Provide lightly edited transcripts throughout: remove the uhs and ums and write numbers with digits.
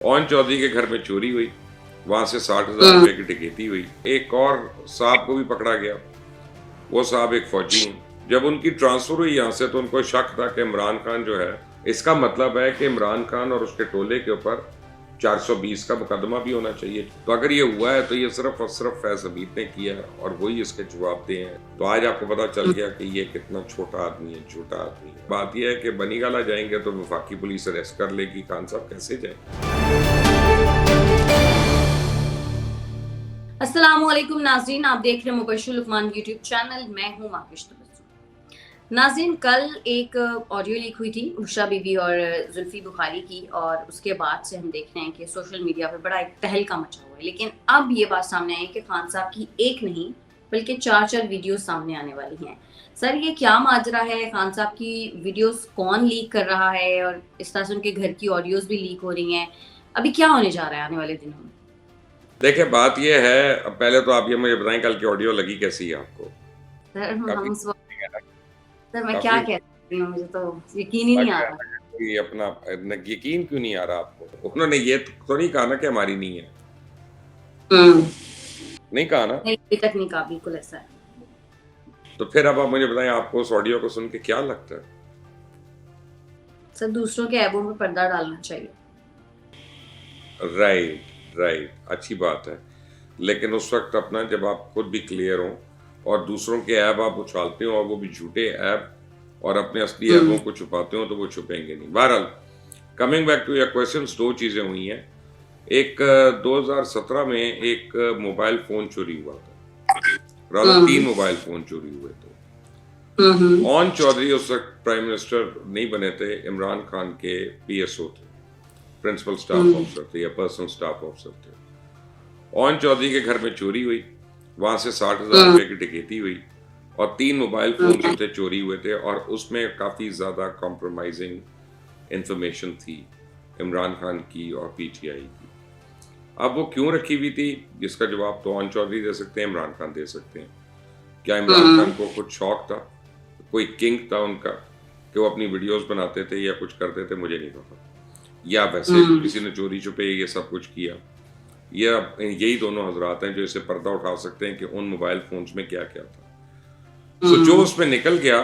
Own Chaudhary के घर में चोरी हुई, वहां से 60,000 रुपए की डकैती हुई। एक और साहब को भी पकड़ा गया, वो साहब एक फौजी हैं। जब उनकी ट्रांसफर हुई यहाँ से तो उनको शक था कि इमरान खान जो है, इसका मतलब है कि इमरान खान और उसके टोले के ऊपर 420 का मुकदमा भी होना चाहिए। तो अगर ये हुआ है तो ये सिर्फ और सिर्फ फैज हमीद ने किया है और वही इसके जवाबदेह हैं। तो आज आपको पता चल गया कि ये कितना छोटा आदमी है, झूठा आदमी है। बात यह है कि बनीगाला जाएंगे तो वफाकी पुलिस अरेस्ट कर लेगी, खान साहब कैसे जाएंगे? अस्सलामुअलैकुम नाज़रीन, आप देख रहे हैं मुबश्शिर लुकमान यूट्यूब चैनल। मैं हूं माकिश तबस्सुम। नाज़रीन, कल एक ऑडियो लीक हुई थी उषा बीबी और जुल्फी बुखारी की, और उसके बाद से हम देख रहे हैं कि सोशल मीडिया पर बड़ा एक तहलका मचा हुआ है। लेकिन अब ये बात सामने आई कि खान साहब की एक नहीं बल्कि चार वीडियो सामने आने वाली हैं। सर, ये क्या माजरा है? खान साहब की वीडियोस कौन लीक कर रहा है? और इस तरह से उनके घर की ऑडियोज भी लीक हो रही हैं। अभी क्या होने जा रहा है आने वाले दिनों में? देखिए, बात यह है, अब पहले तो आप ये मुझे बताएं कल की ऑडियो लगी कैसी है आपको? सर, काफी हम सर, मैं क्या काफी कह सकती हूँ, मुझे तो यकीन ही नहीं आ रहा। कोई अपना यकीन क्यों नहीं आ रहा आपको? उन्होंने ये तो नहीं कहा ना कि हमारी नहीं है, नहीं कहा ना। नहीं, अभी तक नहीं कहा, बिल्कुल ऐसा है। तो फिर अब आप मुझे बताएं, आपको उस ऑडियो को सुन के क्या लगता है? सर, दूसरों के ऐबों में पर्दा डालना चाहिए। राइट, राइट, अच्छी बात है। लेकिन उस वक्त अपना जब आप खुद भी क्लियर हो और दूसरों के ऐब आप उछालते हो और वो भी झूठे ऐब और अपने असली ऐबों को छुपाते हो तो वो छुपेंगे नहीं। बहरहाल, coming back to your questions, दो चीजें हुई हैं। एक 2017 में एक मोबाइल फोन चोरी हुआ था, रादर 3 मोबाइल फोन चोरी हुए थे। ओन चौधरी उस वक्त प्राइम मिनिस्टर नहीं बने थे, इमरान खान के पीएसओ थे, प्रिंसिपल स्टाफ ऑफिसर थे या पर्सनल स्टाफ ऑफिसर थे। ओन चौधरी के घर में चोरी हुई, वहां से 60,000 रुपए की डकैती हुई और 3 मोबाइल फोन जो थे चोरी हुए थे और उसमें काफी ज्यादा कॉम्प्रोमाइजिंग इंफॉर्मेशन थी इमरान खान की और पीटीआई की। अब वो क्यों रखी हुई थी, जिसका जवाब तो ओन चौधरी दे सकते हैं, इमरान खान दे सकते हैं। क्या इमरान खान को कुछ शौक था, कोई किंग था उनका कि वो अपनी वीडियोस बनाते थे या कुछ करते थे, मुझे नहीं पता। या वैसे किसी ने चोरी छुपे ये सब कुछ किया। यही दोनों हजरात हैं जो इसे पर्दा उठा सकते हैं कि उन मोबाइल फोन्स में क्या क्या था। तो जो उसमें निकल गया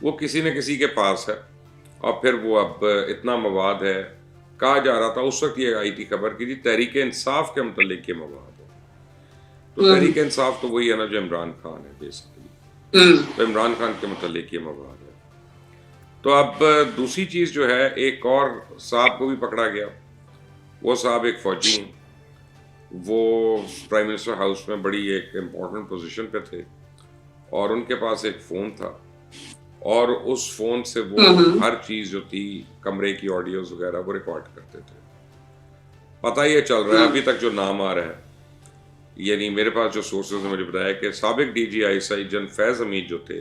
वो किसी न किसी के पास है और फिर वो अब इतना मवाद है। कहा जा रहा था उस वक्त, ये आई थी खबर की थी, तहरीक इंसाफ के मुतल्लिक ये मवाद है। तो तहरीक इंसाफ तो वही है ना जो इमरान खान है बेसिकली, तो इमरान खान के मुतल्लिक ये मवाद है। तो अब दूसरी चीज जो है, एक और साहब को भी पकड़ा गया। वो साहब एक फौजी हैं, वो प्राइम मिनिस्टर हाउस में बड़ी एक इम्पोर्टेंट पोजीशन पे थे और उनके पास एक फ़ोन था और उस फ़ोन से वो हर चीज़ जो थी, कमरे की ऑडियोज वगैरह, वो रिकॉर्ड करते थे। पता ये चल रहा है अभी तक जो नाम आ रहा है, यानी मेरे पास जो सोर्सेज ने मुझे बताया कि साबिक DGI जन फैज हमीद जो थे,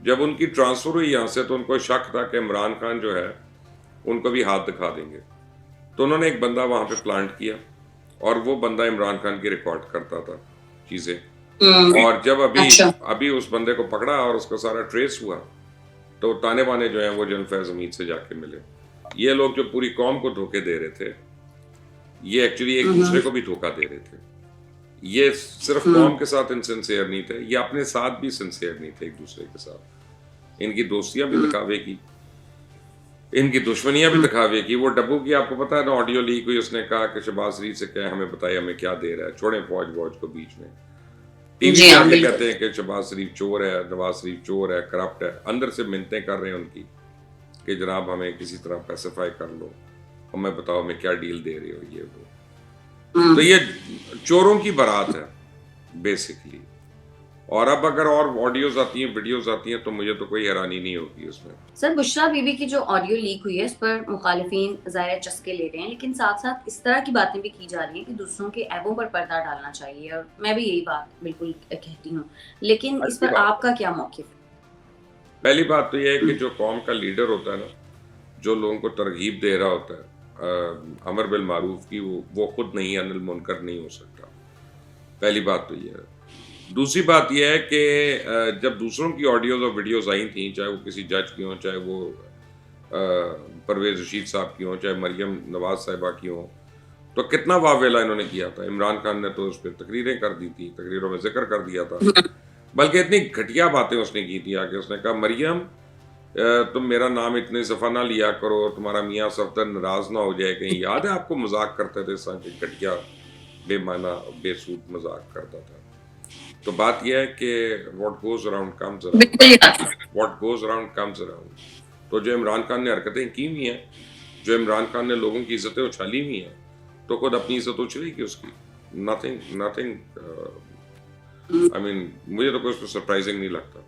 जब उनकी ट्रांसफ़र हुई यहाँ से तो उनको शक था कि इमरान खान जो है उनको भी हाथ दिखा देंगे। तो उन्होंने एक बंदा वहाँ पे प्लांट किया और वो बंदा इमरान खान की रिकॉर्ड करता था चीजें। और जब अभी उस बंदे को पकड़ा और उसका सारा ट्रेस हुआ तो ताने बाने जो हैं वो जनरल फैज हमीद से जाके मिले। ये लोग जो पूरी कौम को धोखे दे रहे थे, ये एक्चुअली एक दूसरे को भी धोखा दे रहे थे। ये सिर्फ कौम के साथ इनसिंसियर नहीं थे, ये अपने साथ भी सिंसियर नहीं थे एक दूसरे के साथ। इनकी दोस्तियां भी दिखावे की, इनकी दुश्मनियां भी दिखावे की। वो डब्बू की आपको पता है ना ऑडियो लीक हुई, उसने कहा कि शहबाज शरीफ से क्या हमें बताए हमें क्या दे रहा है, छोड़े फौज वौज को बीच में। टीवी पे आके कहते हैं कि शहबाज शरीफ चोर है, नवाज शरीफ चोर है, करप्ट है, अंदर से मिन्नतें कर रहे हैं उनकी कि जनाब हमें किसी तरह पैसिफाई कर लो, हमें बताओ हमें क्या डील दे रहे हो ये वो। तो ये चोरों की बारात है बेसिकली। और अब अगर और ऑडियोज आती हैं, वीडियोस आती हैं, तो मुझे तो कोई हैरानी नहीं होगी उसमें। सर, बुशरा बीबी की जो ऑडियो लीक हुई है, इस पर मुखालिफिन ज़ाहिर चस्के ले रहे हैं, लेकिन साथ साथ इस तरह की बातें भी की जा रही हैं कि दूसरों के ऐबों पर पर्दा डालना चाहिए, और मैं भी यही बात बिल्कुल कहती हूँ। लेकिन इस पर आपका क्या मौक़िफ़ है? पहली बात तो यह है कि जो कौम का लीडर होता है ना, जो लोगों को तरगीब दे रहा होता है अमर बिल मारूफ की, वो खुद नहीं, अनिल मुनकर नहीं हो सकता। पहली बात तो यह है। दूसरी बात यह है कि जब दूसरों की ऑडियोज और वीडियोस आई थी, चाहे वो किसी जज की हो, चाहे वो परवेज रशीद साहब की हो, चाहे मरियम नवाज साहिबा की हो, तो कितना वावेला इन्होंने किया था। इमरान खान ने तो उस पर तकरीरें कर दी थी, तकरीरों में जिक्र कर दिया था, बल्कि इतनी घटिया बातें उसने की थी आके। उसने कहा मरियम तुम मेरा नाम इतने सफ़ा ना लिया करो, तुम्हारा मियाँ सफदर नाराज ना हो जाए कहीं। याद है आपको मजाक करते थे, सांचे घटिया बेमाना बेसूद मजाक करता था। तो बात यह है कि what goes around comes around, what goes around comes around. तो जो इमरान खान ने हरकतें की हुई हैं, जो इमरान खान ने लोगों की इज्जतें उछाली हुई हैं, तो खुद अपनी इज्जत उछलेगी उसकी। नथिंग आई मीन मुझे तो कुछ सरप्राइजिंग नहीं लगता।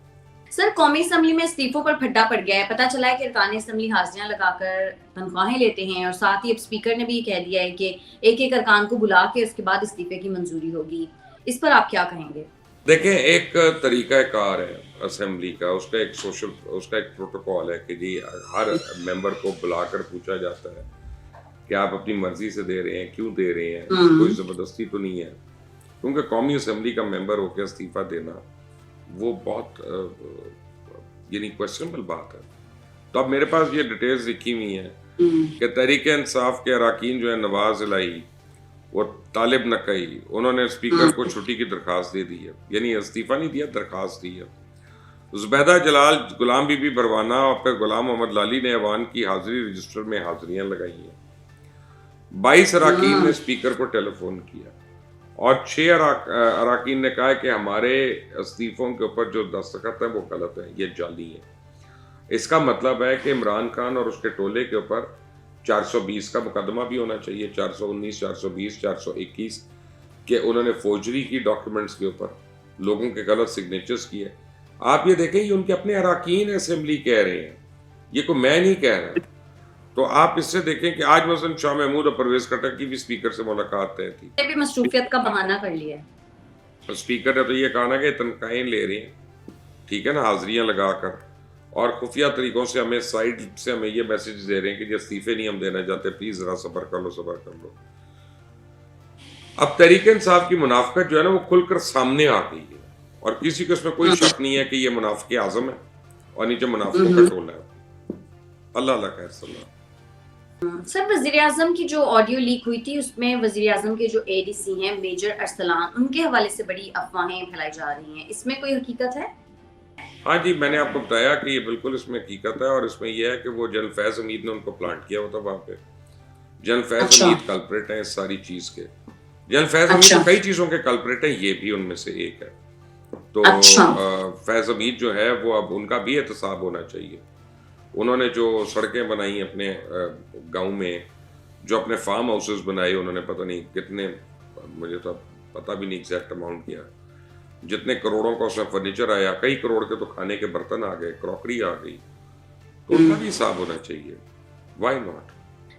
सर, कौमी असम्बली में इस्तीफों पर फड्डा पड़ गया है। पता चला है कि अरकान असम्बली हाजिरियां लगाकर तनख्वाहें लेते हैं, और साथ ही अब स्पीकर ने भी कह दिया है कि एक एक अरकान को बुला के उसके बाद इस्तीफे की मंजूरी होगी। इस पर आप क्या कहेंगे? देखें, एक तरीका कार है असेंबली का, उसका एक प्रोटोकॉल है कि जी हर मेंबर को बुलाकर पूछा जाता है कि आप अपनी मर्जी से दे रहे हैं, क्यों दे रहे हैं, कोई ज़बरदस्ती तो नहीं है। क्योंकि कौमी असम्बली का मेंबर होकर इस्तीफा देना वो बहुत यानी क्वेश्चनेबल बात है। तो अब मेरे पास ये डिटेल्स लिखी हुई हैं कि तहरीक इंसाफ के अरकान जो है नवाज इलाही और तालिब नकई, उन्होंने स्पीकर को छुट्टी की दरखास्त दे दी है, यानी इस्तीफा नहीं दिया, दरखास्त दी है। जुबैदा जलाल, गुलाम बीबी बरवाना और फिर गुलाम मोहम्मद लाली ने ऐवान की हाजिरी रजिस्टर में हाजिरियां लगाई हैं। 22 अरकान ने स्पीकर को टेलीफोन किया और 6 अरकान ने कहा कि हमारे इस्तीफों के ऊपर जो दस्तखत है वो गलत है, ये जाली है। इसका मतलब है कि इमरान खान और उसके टोले के ऊपर 420 का मुकदमा भी होना चाहिए, 419, 420, 421 के उन्होंने फोर्जरी की डॉक्यूमेंट्स के ऊपर, लोगों के गलत सिग्नेचर्स किए। आप ये देखें, ये उनके अपने अरकान असेंबली कह रहे हैं, ये को मैं नहीं कह रहा। तो आप इससे देखें कि आज मसलन शाह महमूद और परवेज खट्टर की भी स्पीकर से मुलाकात तय थी। भी मसरूफियत का बहाना कर लिया है। स्पीकर ने तो ये कहा ना कि तनख्वाहें ले रहे हैं, ठीक है ना, हाजिरियां लगाकर, और खुफिया तरीकों से हमें साइड से हमें ये मैसेज दे रहे हैं कि जो इस्तीफे नहीं हम देना चाहते, प्लीज जरा सब्र कर लो, सब्र कर लो। अब तहरीक इंसाफ की मुनाफिकत जो है ना वो खुलकर सामने आ गई है, और किसी को इसमें कोई शक नहीं है कि ये मुनाफिक आजम है और नीचे मुनाफिकों का टोला है। अल्लाह अल्लाह खैर सल्ला। सर, वजीर आजम की जो ऑडियो लीक हुई थी उसमें वजीर आजम के जो एडीसी हैं मेजर अरसलान, उनके हवाले से बड़ी अफवाहें फैलाई जा रही हैं, इसमें कोई हकीकत है? हाँ जी, मैंने आपको बताया कि ये बिल्कुल इसमें हकीकत है, और इसमें यह है कि वो जनरल फैज हमीद ने उनको प्लांट किया हुआ था वहाँ पे। जनरल फैज हमीद कल्प्रेट है इस सारी चीज के। जनरल फैज हमीद तो कई चीजों के कल्प्रेट है, ये भी उनमें से एक है। तो फैज हमीद जो है वो अब उनका भी एहतसाब होना चाहिए। उन्होंने जो सड़कें बनाई अपने गांव में, जो अपने फार्म हाउसेस बनाए, उन्होंने पता नहीं कितने, मुझे तो पता भी नहीं एग्जैक्ट अमाउंट किया, जितने करोड़ों का उसमें फर्नीचर आया, कई करोड़ के तो खाने के बर्तन आ गए, क्रॉकरी आ गई, तो उनका भी हिसाब होना चाहिए। Why not?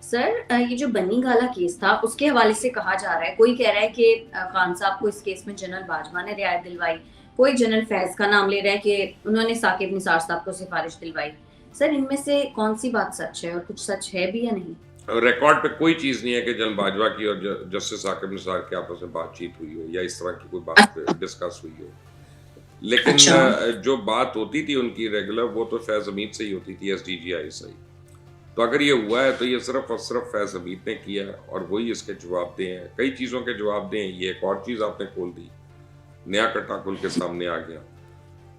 सर, ये जो बन्नी गाला केस था उसके हवाले से कहा जा रहा है, कोई कह रहा है कि खान साहब को इस केस में जनरल बाजवा ने रियायत दिलवाई, कोई जनरल फैज का नाम ले रहा है कि उन्होंने साकिब निसार साहब को सिफारिश दिलवाई। सर, इनमें से कौन सी बात सच है और कुछ सच है भी या नहीं? रिकॉर्ड पे कोई चीज नहीं है कि जनरल बाजवा की और जस्टिस साकिब निसार की आपस में बातचीत हुई हो या इस तरह की कोई बात डिस्कस हुई हो। लेकिन जो बात होती थी उनकी रेगुलर, वो तो फैज हमीद से ही होती थी, SDGI से ही। तो अगर ये हुआ है तो ये सिर्फ और सिर्फ फैज हमीद ने किया, और वही इसके जवाब दे हैं, कई चीज़ों के जवाब दे हैं। ये एक और चीज़ आपने खोल दी, नया कट्टा खुल के सामने आ गया।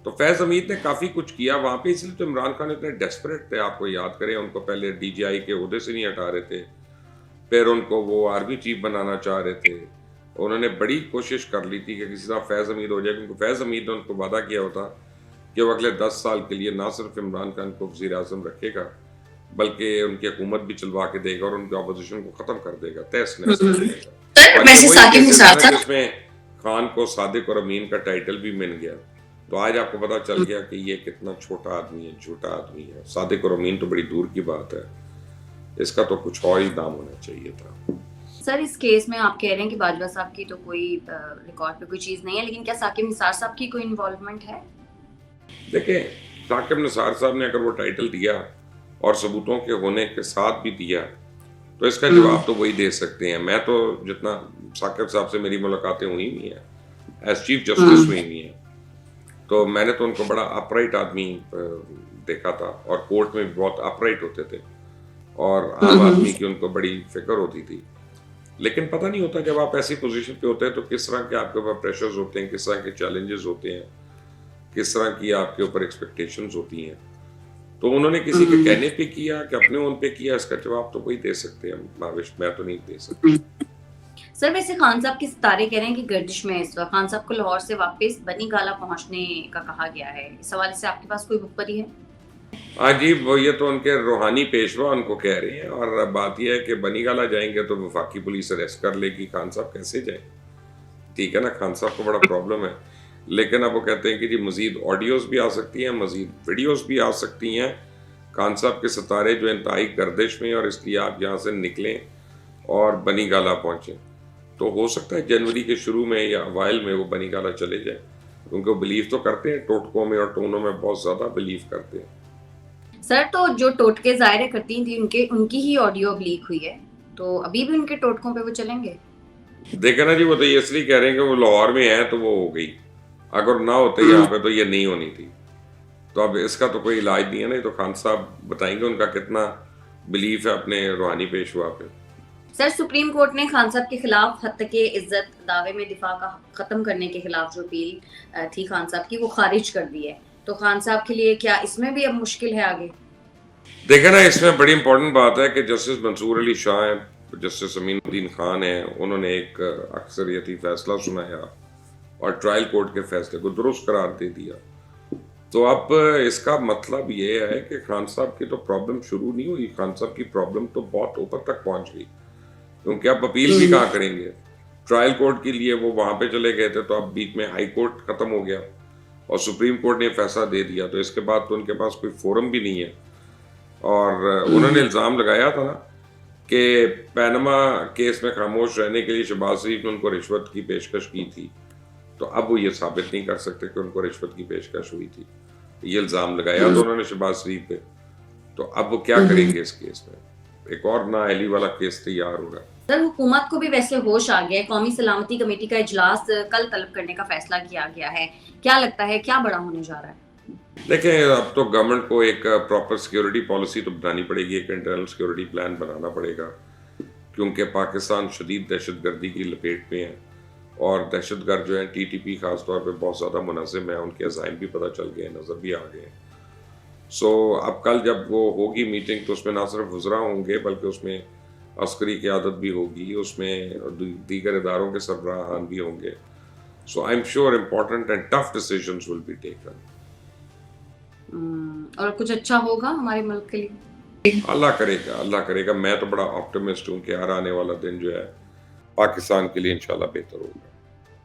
तो फैज हमीद ने काफ़ी कुछ किया वहाँ पे, इसलिए तो इमरान खान इतने डेस्परेट थे। आपको याद करें, उनको पहले DGI के ओहदे से नहीं हटा रहे थे, फिर उनको वो आर्मी चीफ बनाना चाह रहे थे। उन्होंने बड़ी कोशिश कर ली थी कि किसी तरह फैज़ हमीद हो जाए, क्योंकि फैज़ हमीद ने उनको वादा किया होता कि वो अगले 10 साल के लिए ना सिर्फ इमरान खान को वज़ीर आज़म रखेगा, बल्कि उनकी हुकूमत भी चलवा के देगा और उनकी अपोजिशन को ख़त्म कर देगा, तहस नहस कर देगा। जिसमें खान को सादिक और अमीन का टाइटल भी मिल गया। तो आज आपको पता चल गया कि ये कितना छोटा आदमी है, झूठा आदमी है। सादिक और अमीन तो बड़ी दूर की बात है, इसका तो कुछ और ही दाम होना चाहिए था। सर, इस केस में आप कह रहे हैं कि बाजवा साहब की तो कोई रिकॉर्ड पे कोई चीज़ नहीं है, लेकिन क्या साकिब निसार साहब की कोई इन्वॉल्वमेंट है? देखिए, साकिब निसार साहब ने अगर वो टाइटल दिया और सबूतों के होने के साथ भी दिया, तो इसका जवाब तो वही दे सकते हैं। मैं तो जितना साकिब साहब से मेरी मुलाकातें हुई हुई हैं, एज चीफ जस्टिस हुई हुई हैं, तो मैंने तो उनको बड़ा अपराइट आदमी देखा था, और कोर्ट में भी बहुत अपराइट होते थे। और आम आदमी की उनको बड़ी फिक्र होती थी। लेकिन पता नहीं होता जब आप ऐसी पोजीशन पे होते हैं तो किस तरह के आपके ऊपर प्रेशर्स होते हैं, किस तरह के चैलेंजेस होते हैं, किस तरह की आपके ऊपर एक्सपेक्टेशंस होती हैं। तो उन्होंने किसी के कहने पे किया कि अपने ओन पे किया, इसका जवाब तो कोई दे सकते हैं माविश, मैं तो नहीं दे सकता। सर वैसे खान साहब के सितारे कह रहे हैं कि गर्दिश में है इस वक्त, खान साहब को लाहौर से वापस बनी गाला पहुंचने का कहा गया है। इस हवाले से आपके पास कोई बुकपरी है? हाँ जी, वो ये तो उनके रूहानी पेशवा उनको कह रहे हैं, और अब बात यह है कि बनी गाला जाएंगे तो वफाकी पुलिस अरेस्ट कर लेगी, खान साहब कैसे जाए? ठीक है ना, खान साहब को बड़ा प्रॉब्लम है। लेकिन अब वो कहते हैं कि जी मज़ीद ऑडियोज़ भी आ सकती हैं, मज़ीद वीडियोज़ भी आ सकती हैं, खान साहब के सितारे जो इंतहाई गर्दिश में, और इसलिए आप यहाँ से निकलें और बनी गाला पहुँचें। तो हो सकता है जनवरी के शुरू में या अवाइल में वो बनी गाला चले जाए, क्योंकि वो बिलीव तो करते हैं, टोटकों में और टोनों में बहुत ज़्यादा बिलीव करते हैं। सर तो जो टोटके ज़ाहिर करती थी उनकी ही ऑडियो अब लीक हुई है, तो अभी भी उनके टोटकों पे वो चलेंगे? देखे ना जी, वो तो ये इसलिए कह रहे हैं कि वो लाहौर में है तो वो हो गई, अगर ना होते यहाँ पे तो ये नहीं होनी थी। तो अब इसका तो कोई इलाज नहीं है ना, तो खान साहब बताएंगे उनका कितना बिलीफ है अपने रूहानी पेशवा पे। सर सुप्रीम कोर्ट ने खान साहब के खिलाफ हद तक इज्जत दावे में दिफा का खत्म करने के खिलाफ जो अपील थी खान साहब की वो खारिज कर दी है, तो खान साहब के लिए क्या इसमें भी अब मुश्किल है आगे? देखे ना, इसमें बड़ी इंपॉर्टेंट बात है कि जस्टिस मंसूर अली शाह हैं, जस्टिस अमीनुद्दीन खान हैं, उन्होंने एक अक्सरियती फैसला सुनाया और ट्रायल कोर्ट के फैसले को दुरुस्त करार दे दिया। तो अब इसका मतलब ये है कि खान साहब की तो प्रॉब्लम शुरू नहीं हुई, खान साहब की प्रॉब्लम तो बहुत ऊपर तक पहुंच गई, क्योंकि अब अपील भी कहाँ करेंगे? ट्रायल कोर्ट के लिए वो वहां पे चले गए थे, तो अब बीच में हाई कोर्ट खत्म हो गया और सुप्रीम कोर्ट ने फैसला दे दिया, तो इसके बाद तो उनके पास कोई फोरम भी नहीं है। और उन्होंने इल्ज़ाम लगाया था ना कि पैनमा केस में खामोश रहने के लिए शहबाज शरीफ ने उनको रिश्वत की पेशकश की थी, तो अब वो ये साबित नहीं कर सकते कि उनको रिश्वत की पेशकश हुई थी। ये इल्ज़ाम लगाया तो उन्होंने शहबाज शरीफ पे, तो अब वो क्या करेंगे इस केस में? एक और नाअहली वाला केस तैयार होगा। सर हुकूमत को भी वैसे होश आ गया है, कौमी सलामती कमेटी का इजलास कल तलब करने का फैसला किया गया है, क्या लगता है क्या बड़ा होने जा रहा है? देखिए, अब तो गवर्नमेंट को एक प्रॉपर सिक्योरिटी पॉलिसी तो बनानी पड़ेगी, एक इंटरनल सिक्योरिटी प्लान बनाना पड़ेगा, क्योंकि पाकिस्तान शदीद दहशतगर्दी की लपेट में है, और दहशतगर्द जो है टीटीपी खास तौर पे बहुत ज़्यादा मुनज़्ज़म है, उनके अज़ाइम भी पता चल गए, नज़र भी आ गए। सो अब कल जब वो होगी मीटिंग तो उसमें ना सिर्फ वज़रा होंगे बल्कि उसमें अस्करी क़यादत भी होगी, उसमें दीगर इदारों के सरबराहान भी होंगे। So I am sure important and tough decisions will be taken. और कुछ अच्छा होगा हमारे मुल्क के लिए? अल्लाह करेगा, अल्लाह करेगा। मैं तो बड़ा ऑप्टिमिस्ट हूँ कि हर आने वाला दिन जो है पाकिस्तान के लिए इंशाल्लाह बेहतर होगा।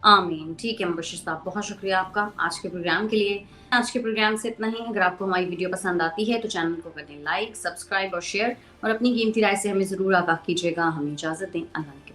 आमीन। ठीक है मुबश्शिर साहब, बहुत शुक्रिया आपका आज के प्रोग्राम के लिए। आज के प्रोग्राम से इतना ही। अगर आपको हमारी वीडियो पसंद आती है तो चैनल को कर दें लाइक, सब्सक्राइब और शेयर, और अपनी कीमती राय से हमें ज़रूर आगाह कीजिएगा। हमें इजाज़त दें। अल्लाह के